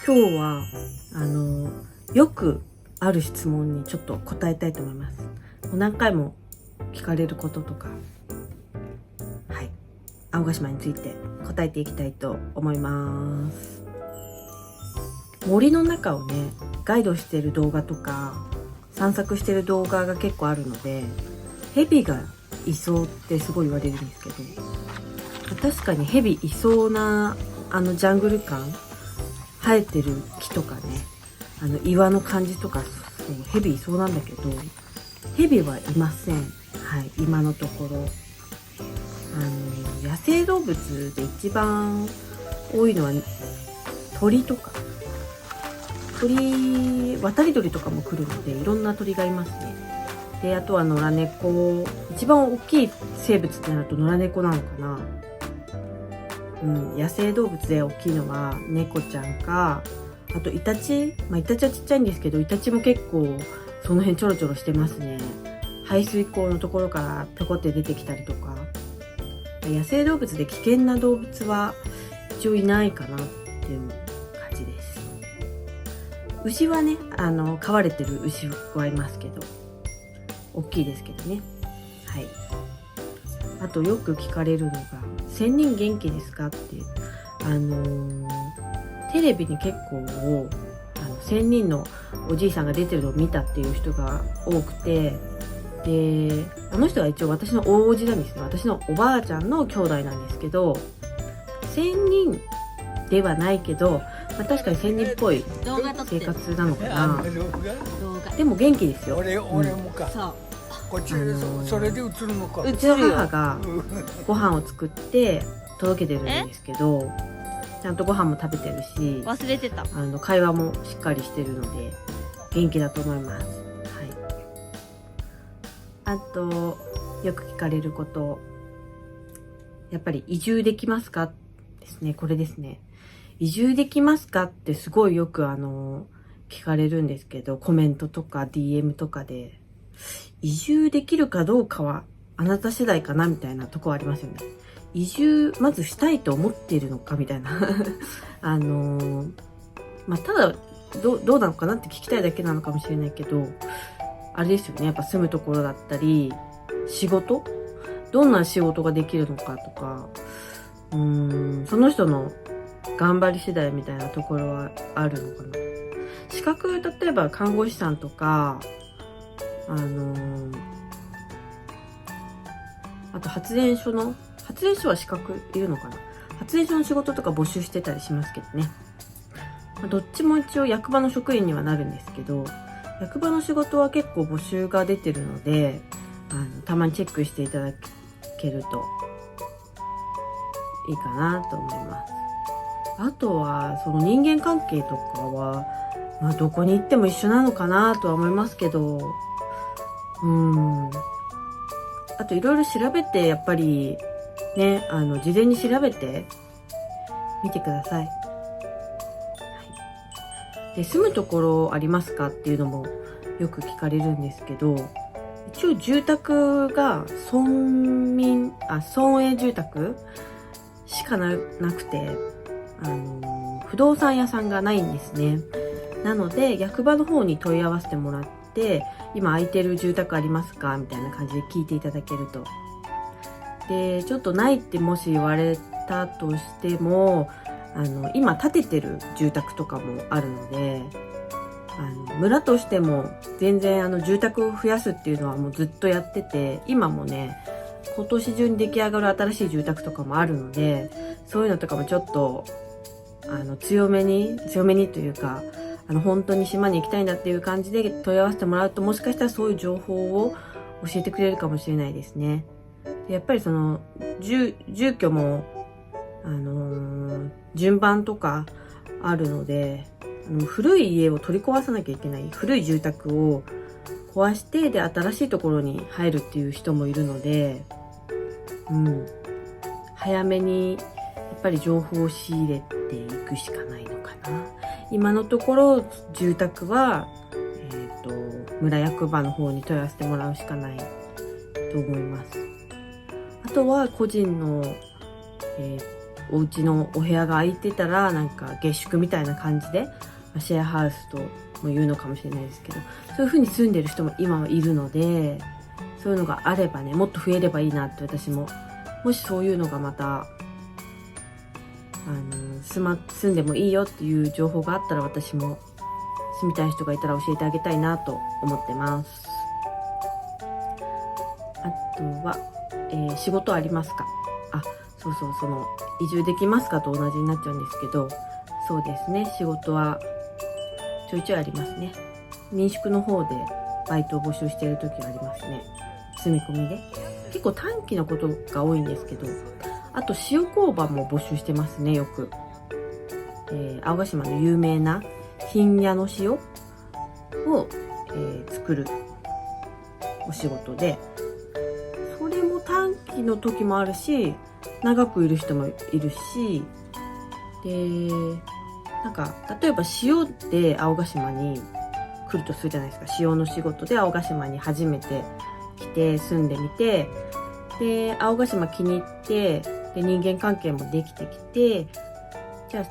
今日はよくある質問にちょっと答えたいと思います。何回も聞かれることとか、はい、青ヶ島について答えていきたいと思います。森の中をねガイドしてる動画とか散策してる動画が結構あるので、ヘビがいそうってすごい言われるんですけど、確かにヘビいそうなジャングル感、生えてる木とかね、岩の感じとか、ヘビいそうなんだけど、ヘビはいません。はい、今のところ。野生動物で一番多いのは鳥とか。渡り鳥とかも来るので、いろんな鳥がいますね。で、あとは野良猫。一番大きい生物ってなると野良猫なのかな。野生動物で大きいのは猫ちゃんか、あとイタチ。イタチはちっちゃいんですけど、イタチも結構その辺ちょろちょろしてますね。排水溝のところからぴょこって出てきたりとか。野生動物で危険な動物は一応いないかなっていう感じです。牛はね、飼われてる牛はいますけど、大きいですけどね。はい。あとよく聞かれるのが、仙人元気ですかっていう。テレビに結構仙人のおじいさんが出てるのを見たっていう人が多くて、で、あの人は一応私の大叔父なんですね。私のおばあちゃんの兄弟なんですけど、仙人ではないけど、確かに仙人っぽい生活なのかな。でも元気ですよ。俺もか。そうこっちでそれで映るのか。うちの母がご飯を作って届けてるんですけど、ちゃんとご飯も食べてるし、忘れてた。会話もしっかりしてるので元気だと思います。はい。あとよく聞かれること、やっぱり移住できますかですね。これですね。移住できますかってすごいよく聞かれるんですけど、コメントとか DM とかで、移住できるかどうかはあなた次第かなみたいなとこありますよね。移住まずしたいと思っているのかみたいなただどうなのかなって聞きたいだけなのかもしれないけど、あれですよね。やっぱ住むところだったり、仕事、どんな仕事ができるのかとか、その人の頑張り次第みたいなところはあるのかな。資格、例えば看護師さんとか、あと発電所は資格いるのかな。発電所の仕事とか募集してたりしますけどね。どっちも一応役場の職員にはなるんですけど、役場の仕事は結構募集が出てるので、たまにチェックしていただけるといいかなと思います。あとはその人間関係とかは、どこに行っても一緒なのかなとは思いますけど、あといろいろ調べて、やっぱりね、事前に調べてみてください。はい、で、住むところありますかっていうのもよく聞かれるんですけど、一応住宅が村営住宅しかなくて、不動産屋さんがないんですね。なので役場の方に問い合わせてもらって、今空いてる住宅ありますかみたいな感じで聞いていただけると。で、ちょっとないってもし言われたとしても、今建ててる住宅とかもあるので、村としても全然住宅を増やすっていうのはもうずっとやってて、今もね、今年中に出来上がる新しい住宅とかもあるので、そういうのとかもちょっと強めにというか、本当に島に行きたいんだっていう感じで問い合わせてもらうと、もしかしたらそういう情報を教えてくれるかもしれないですね。でやっぱりその住居も順番とかあるので、古い家を取り壊さなきゃいけない、古い住宅を壊して、で新しいところに入るっていう人もいるので、早めにやっぱり情報を仕入れていくしかないのかな。今のところ住宅は、村役場の方に問い合わせてもらうしかないと思います。あとは個人の、お家のお部屋が空いてたらなんか下宿みたいな感じで、シェアハウスとも言うのかもしれないですけど、そういう風に住んでる人も今はいるので、そういうのがあればね、もっと増えればいいなって私も、もしそういうのがまた住んでもいいよっていう情報があったら、私も住みたい人がいたら教えてあげたいなと思ってます。あとは、仕事ありますか？そうそう、その移住できますかと同じになっちゃうんですけど、そうですね、仕事はちょいちょいありますね。民宿の方でバイトを募集している時はありますね。住み込みで結構短期のことが多いんですけど、あと塩工場も募集してますね、よく。青ヶ島の有名な金屋の塩を、作るお仕事で、それも短期の時もあるし、長くいる人もいるし、でなんか例えば塩で青ヶ島に来るとするじゃないですか。塩の仕事で青ヶ島に初めて来て住んでみて、で青ヶ島気に入って、で人間関係もできてきて、じゃあ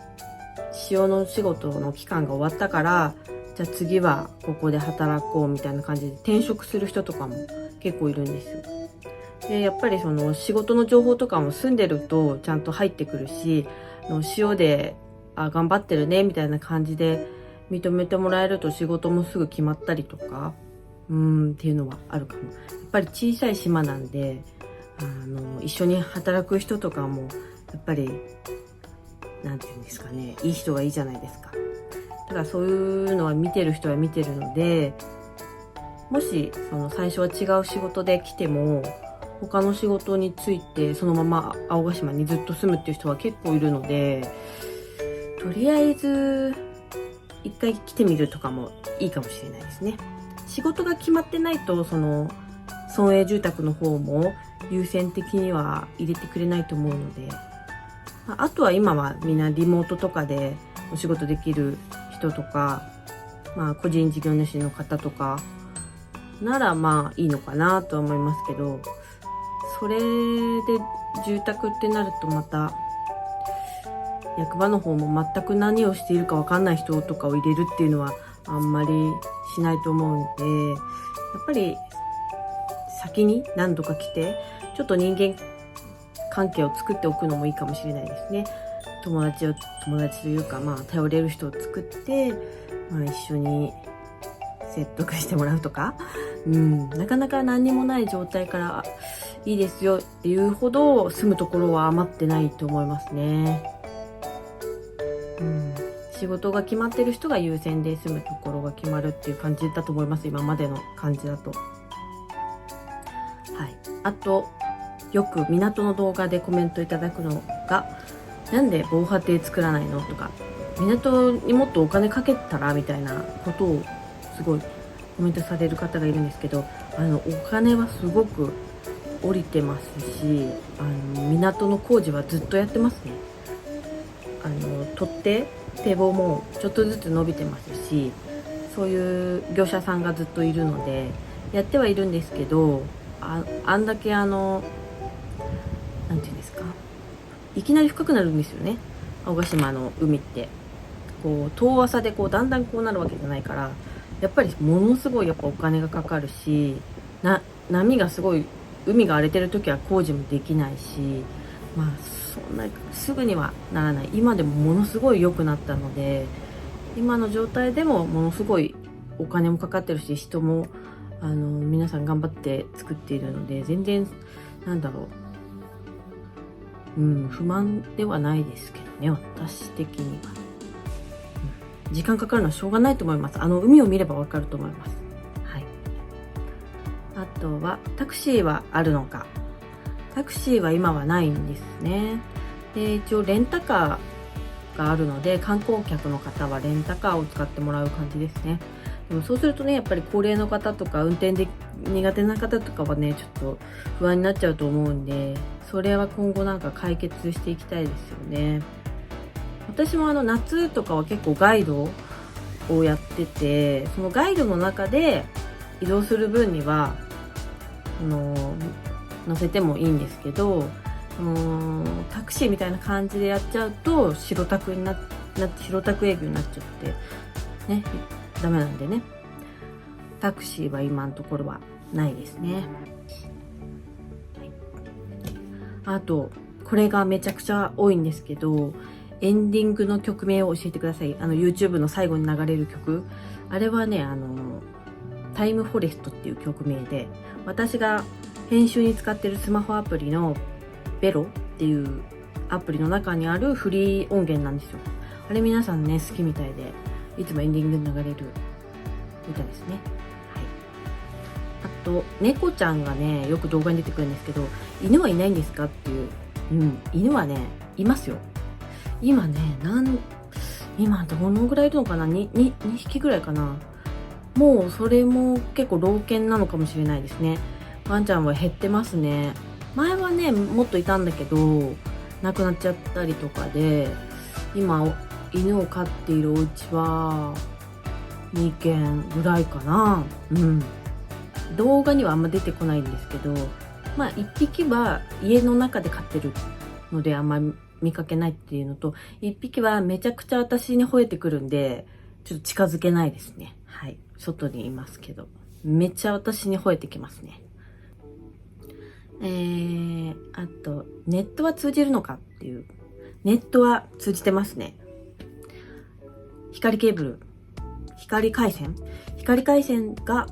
塩の仕事の期間が終わったから、じゃあ次はここで働こうみたいな感じで転職する人とかも結構いるんですよ。でやっぱりその仕事の情報とかも住んでるとちゃんと入ってくるし、塩で頑張ってるねみたいな感じで認めてもらえると、仕事もすぐ決まったりとかっていうのはあるかも。やっぱり小さい島なんで、一緒に働く人とかもやっぱりなんていうんですかね、いい人がいいじゃないですか。だからそういうのは見てる人は見てるので、もしその最初は違う仕事で来ても他の仕事についてそのまま青ヶ島にずっと住むっていう人は結構いるので、とりあえず一回来てみるとかもいいかもしれないですね。仕事が決まってないと、その村営住宅の方も優先的には入れてくれないと思うので、あとは今はみんなリモートとかでお仕事できる人とか、個人事業主の方とかならいいのかなとは思いますけど、それで住宅ってなるとまた役場の方も全く何をしているか分かんない人とかを入れるっていうのはあんまりしないと思うんで、やっぱり先に何度か来てちょっと人間関係を作っておくのもいいかもしれないですね。友達というか、頼れる人を作って、一緒に説得してもらうとか、なかなか何にもない状態からいいですよっていうほど住むところは余ってないと思いますね。仕事が決まってる人が優先で住むところが決まるっていう感じだと思います。今までの感じだと。あとよく港の動画でコメントいただくのが、なんで防波堤作らないのとか、港にもっとお金かけたらみたいなことをすごいコメントされる方がいるんですけど、お金はすごく降りてますし、港の工事はずっとやってますね。取っ手堤防もちょっとずつ伸びてますし、そういう業者さんがずっといるのでやってはいるんですけど、あんだけなんていうんですか、いきなり深くなるんですよね。青ヶ島の海ってこう遠浅でだんだんこうなるわけじゃないから、やっぱりものすごいやっぱお金がかかるし、波がすごい、海が荒れてる時は工事もできないし、そんなすぐにはならない。今でもものすごい良くなったので、今の状態でもものすごいお金もかかってるし、人も皆さん頑張って作っているので、全然不満ではないですけどね、私的には。時間かかるのはしょうがないと思います。海を見ればわかると思います。あとはタクシーはあるのか。タクシーは今はないんですね。で、一応レンタカーがあるので、観光客の方はレンタカーを使ってもらう感じですね。でもそうするとね、やっぱり高齢の方とか運転で苦手な方とかはね、ちょっと不安になっちゃうと思うんで、それは今後解決していきたいですよね。私も夏とかは結構ガイドをやってて、そのガイドの中で移動する分には乗せてもいいんですけど、タクシーみたいな感じでやっちゃうと白タク営業になっちゃってね、ダメなんでね、タクシーは今のところはないですね。あとこれがめちゃくちゃ多いんですけど、エンディングの曲名を教えてください。YouTube の最後に流れる曲、あれはね、タイムフォレストっていう曲名で、私が編集に使ってるスマホアプリのベロっていうアプリの中にあるフリー音源なんですよ。あれ皆さんね、好きみたいで、いつもエンディングに流れるみたいですね。はい。あと、猫ちゃんがね、よく動画に出てくるんですけど、犬はいないんですかっていう。犬はね、いますよ。今ね、今どのぐらいいるのかな？ 2 匹ぐらいかな。もうそれも結構老犬なのかもしれないですね。ワンちゃんは減ってますね。前はね、もっといたんだけど、亡くなっちゃったりとかで、今、犬を飼っているお家は、2軒ぐらいかな。動画にはあんま出てこないんですけど、1匹は家の中で飼ってるのであんま見かけないっていうのと、1匹はめちゃくちゃ私に吠えてくるんで、ちょっと近づけないですね。はい。外にいますけど。めっちゃ私に吠えてきますね。あと、ネットは通じるのかっていう。ネットは通じてますね。光ケーブル、光回線が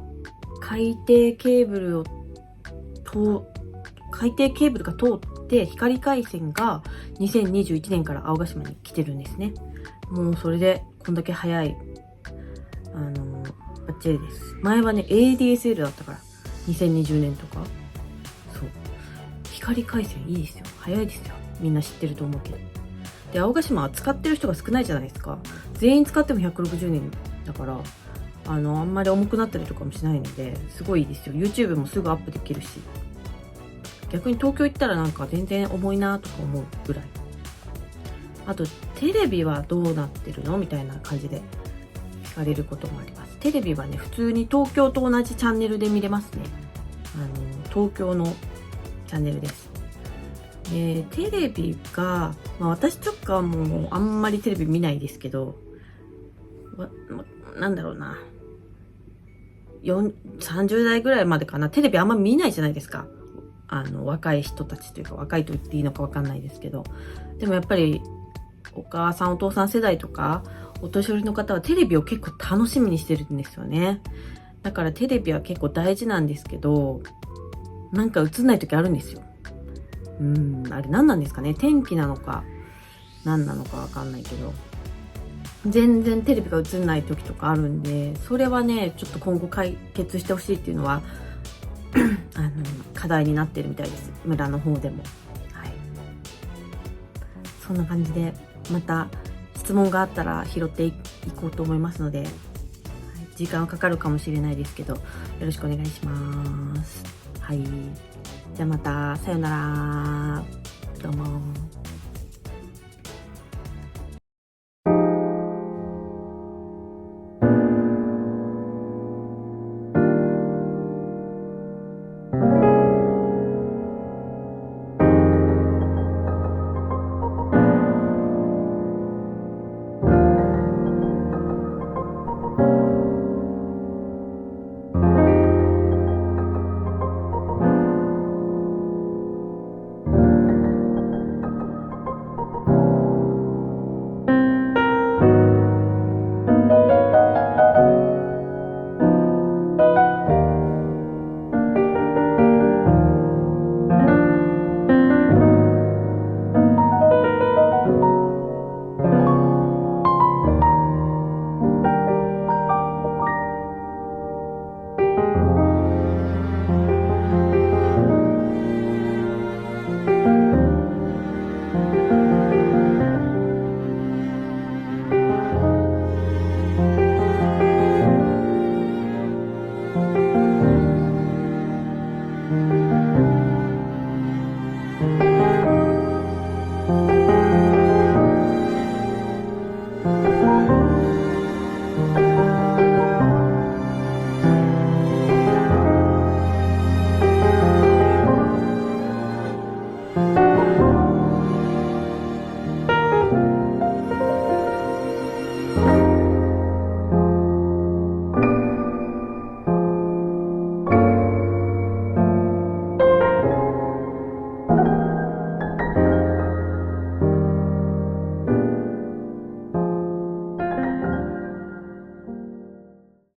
海底ケーブルが通って、光回線が2021年から青ヶ島に来てるんですね。もうそれでこんだけ早い、バッチリです。前はね ADSL だったから、2020年とか。そう、光回線いいですよ、早いですよ。みんな知ってると思うけど。で、青ヶ島は使ってる人が少ないじゃないですか。全員使っても160年だから、あんまり重くなったりとかもしないので、すごいいいですよ。YouTube もすぐアップできるし。逆に東京行ったらなんか全然重いなとか思うぐらい。あと、テレビはどうなってるのみたいな感じで聞かれることもあります。テレビはね、普通に東京と同じチャンネルで見れますね。東京のチャンネルです。テレビが、私とかはもうあんまりテレビ見ないですけど、なんだろうな。30代ぐらいまでかな。テレビあんま見ないじゃないですか。若い人たちというか、若いと言っていいのかわかんないですけど。でもやっぱり、お母さんお父さん世代とか、お年寄りの方はテレビを結構楽しみにしてるんですよね。だからテレビは結構大事なんですけど、なんか映んない時あるんですよ。あれ何なんですかね。天気なのか、何なのかわかんないけど。全然テレビが映んない時とかあるんで、それはね、ちょっと今後解決してほしいっていうのは、課題になってるみたいです。村の方でも。はい。そんな感じで、また質問があったら拾っていこうと思いますので、はい、時間はかかるかもしれないですけど、よろしくお願いします。はい。じゃあまた、さよなら。どうも。